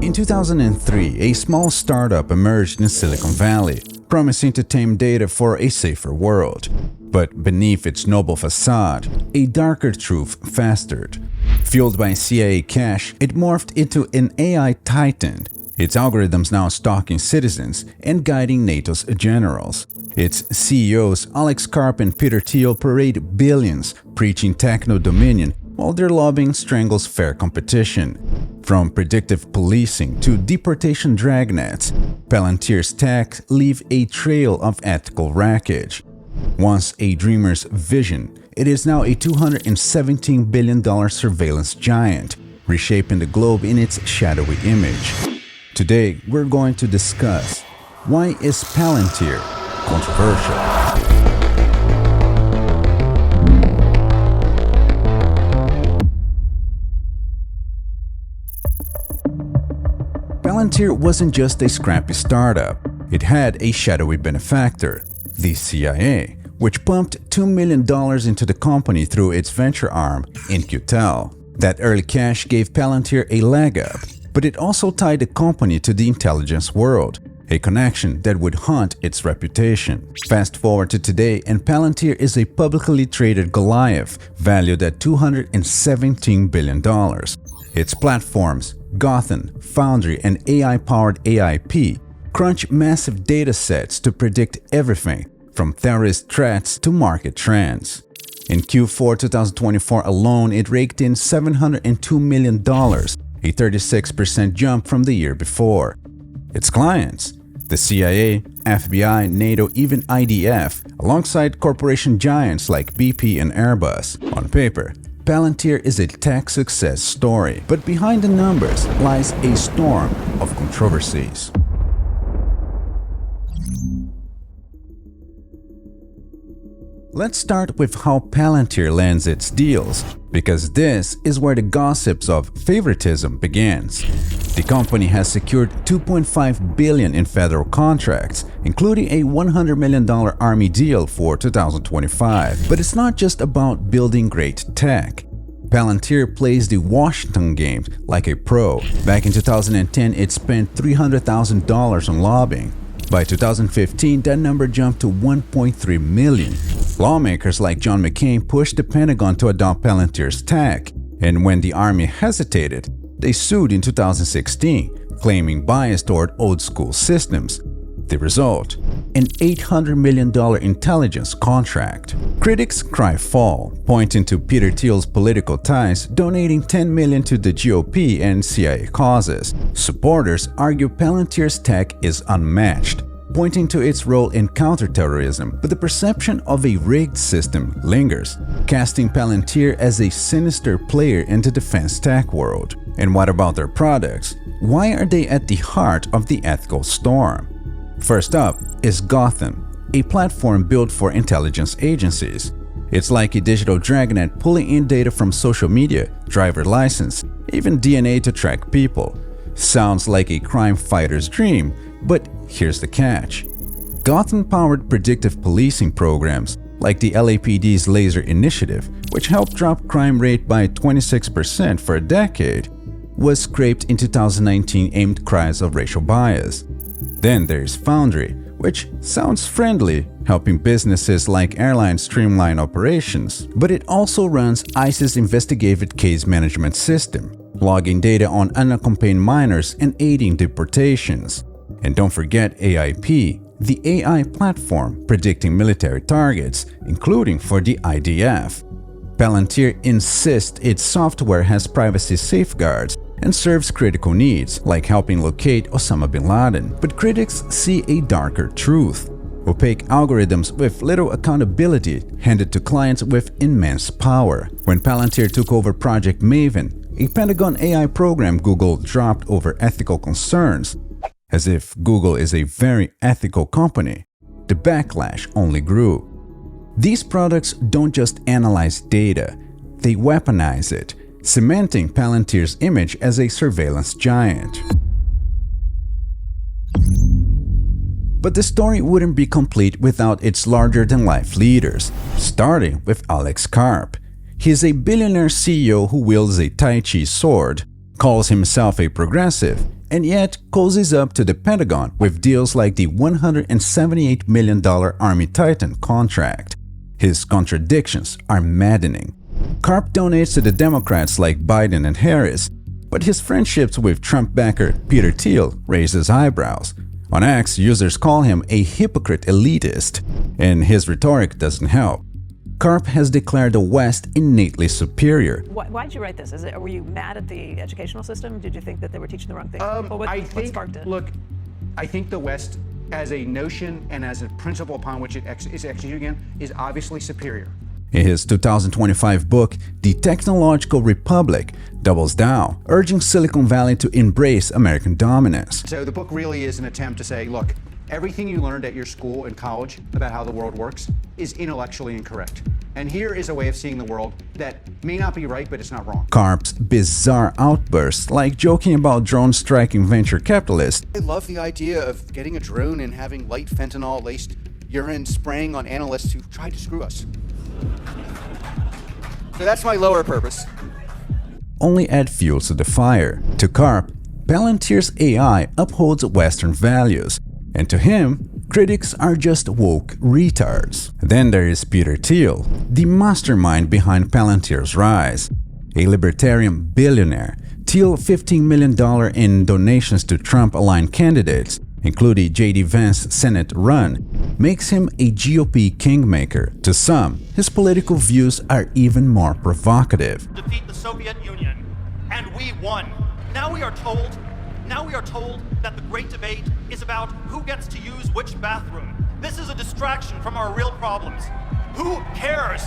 In 2003, a small startup emerged in Silicon Valley, promising to tame data for a safer world. But beneath its noble facade, a darker truth festered. Fueled by CIA cash, it morphed into an AI titan, its algorithms now stalking citizens and guiding NATO's generals. Its CEOs Alex Karp and Peter Thiel parade billions, preaching techno-dominion, while their lobbying strangles fair competition. From predictive policing to deportation dragnets, Palantir's tech leave a trail of ethical wreckage. Once a dreamer's vision, it is now a $217 billion surveillance giant, reshaping the globe in its shadowy image. Today, we're going to discuss: why is Palantir controversial? Palantir wasn't just a scrappy startup. It had a shadowy benefactor, the CIA, which pumped $2 million into the company through its venture arm, In-Q-Tel. That early cash gave Palantir a leg up, but it also tied the company to the intelligence world, a connection that would haunt its reputation. Fast forward to today, and Palantir is a publicly traded Goliath, valued at $217 billion. Its platforms, Gotham, Foundry, and AI-powered AIP, crunch massive data sets to predict everything, from terrorist threats to market trends. In Q4 2024 alone, it raked in $702 million, a 36% jump from the year before. Its clients, the CIA, FBI, NATO, even IDF, alongside corporation giants like BP and Airbus. On paper, Palantir is a tech success story, but behind the numbers lies a storm of controversies. Let's start with how Palantir lands its deals, because this is where the gossips of favoritism begins. The company has secured $2.5 billion in federal contracts, including a $100 million Army deal for 2025. But it's not just about building great tech. Palantir plays the Washington game like a pro. Back in 2010, it spent $300,000 on lobbying. By 2015, that number jumped to $1.3 million. Lawmakers like John McCain pushed the Pentagon to adopt Palantir's tech, and when the Army hesitated, they sued in 2016, claiming bias toward old-school systems. The result? An $800 million intelligence contract. Critics cry foul, pointing to Peter Thiel's political ties, donating $10 million to the GOP and CIA causes. Supporters argue Palantir's tech is unmatched, pointing to its role in counterterrorism, but the perception of a rigged system lingers, casting Palantir as a sinister player in the defense tech world. And what about their products? Why are they at the heart of the ethical storm? First up is Gotham, a platform built for intelligence agencies. It's like a digital dragnet pulling in data from social media, driver license, even DNA to track people. Sounds like a crime fighter's dream, but here's the catch. Gotham-powered predictive policing programs, like the LAPD's Laser Initiative, which helped drop crime rate by 26% for a decade, was scraped in 2019 aimed cries of racial bias. Then there's Foundry, which sounds friendly, helping businesses like airlines streamline operations, but it also runs ICE's investigative case management system, logging data on unaccompanied minors and aiding deportations. And don't forget AIP, the AI platform predicting military targets, including for the IDF. Palantir insists its software has privacy safeguards and serves critical needs, like helping locate Osama bin Laden. But critics see a darker truth. Opaque algorithms with little accountability handed to clients with immense power. When Palantir took over Project Maven, a Pentagon AI program Google dropped over ethical concerns, as if Google is a very ethical company, the backlash only grew. These products don't just analyze data, they weaponize it, cementing Palantir's image as a surveillance giant. But the story wouldn't be complete without its larger-than-life leaders, starting with Alex Karp. He's a billionaire CEO who wields a Tai Chi sword, calls himself a progressive, and yet cozies up to the Pentagon with deals like the $178 million Army Titan contract. His contradictions are maddening. Karp donates to the Democrats like Biden and Harris, but his friendships with Trump backer Peter Thiel raises eyebrows. On X, users call him a hypocrite elitist, and his rhetoric doesn't help. Karp has declared the West innately superior. Why did you write this? Were you mad at the educational system? Did you think that they were teaching the wrong thing? What sparked it? Look, I think the West, as a notion and as a principle upon which it is executing, is obviously superior. In his 2025 book, The Technological Republic, doubles down, urging Silicon Valley to embrace American dominance. So the book really is an attempt to say, look, everything you learned at your school and college about how the world works is intellectually incorrect. And here is a way of seeing the world that may not be right, but it's not wrong. Karp's bizarre outbursts, like joking about drone striking venture capitalists. I love the idea of getting a drone and having light fentanyl-laced urine spraying on analysts who tried to screw us. So that's my lower purpose. Only add fuel to the fire. To Karp, Palantir's AI upholds Western values, and to him, critics are just woke retards. Then there is Peter Thiel, the mastermind behind Palantir's rise. A libertarian billionaire, Thiel $15 million in donations to Trump-aligned candidates, including J.D. Vance's Senate run, makes him a GOP kingmaker. To some, his political views are even more provocative. Defeat the Soviet Union, and we won. Now we are told that the great debate is about who gets to use which bathroom. This is a distraction from our real problems. Who cares?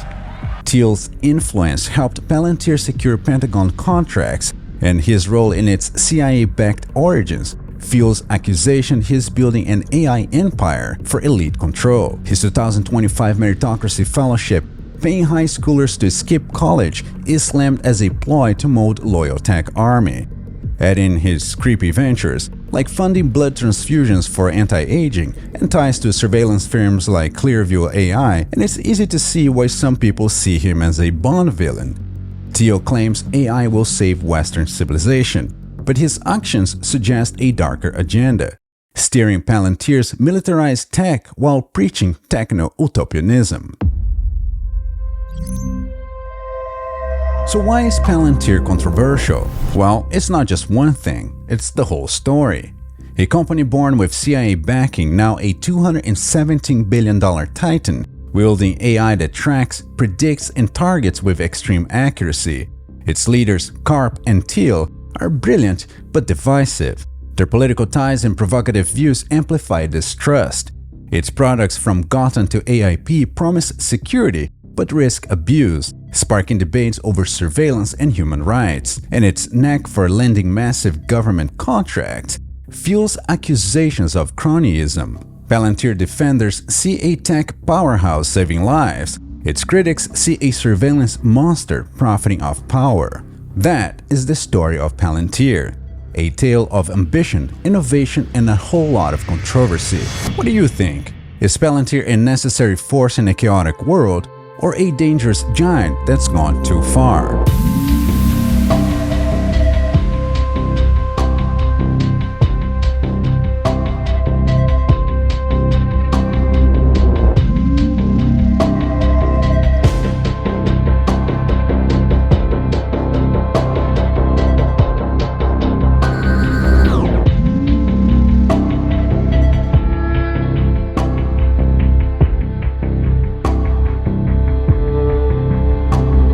Thiel's influence helped Palantir secure Pentagon contracts, and his role in its CIA-backed origins fuels accusation he's building an AI empire for elite control. His 2025 Meritocracy Fellowship, paying high schoolers to skip college, is slammed as a ploy to mold loyal tech army. Add in his creepy ventures, like funding blood transfusions for anti-aging and ties to surveillance firms like Clearview AI, and it's easy to see why some people see him as a Bond villain. Thiel claims AI will save Western civilization, but his actions suggest a darker agenda, steering Palantir's militarized tech while preaching techno-utopianism. So why is Palantir controversial? Well, it's not just one thing, it's the whole story. A company born with CIA backing, now a $217 billion titan, wielding AI that tracks, predicts, and targets with extreme accuracy. Its leaders, Karp and Thiel, are brilliant but divisive. Their political ties and provocative views amplify distrust. Its products from Gotham to AIP promise security but risk abuse, sparking debates over surveillance and human rights. And its knack for lending massive government contracts fuels accusations of cronyism. Palantir defenders see a tech powerhouse saving lives. Its critics see a surveillance monster profiting off power. That is the story of Palantir, a tale of ambition, innovation, and a whole lot of controversy. What do you think? Is Palantir a necessary force in a chaotic world, or a dangerous giant that's gone too far?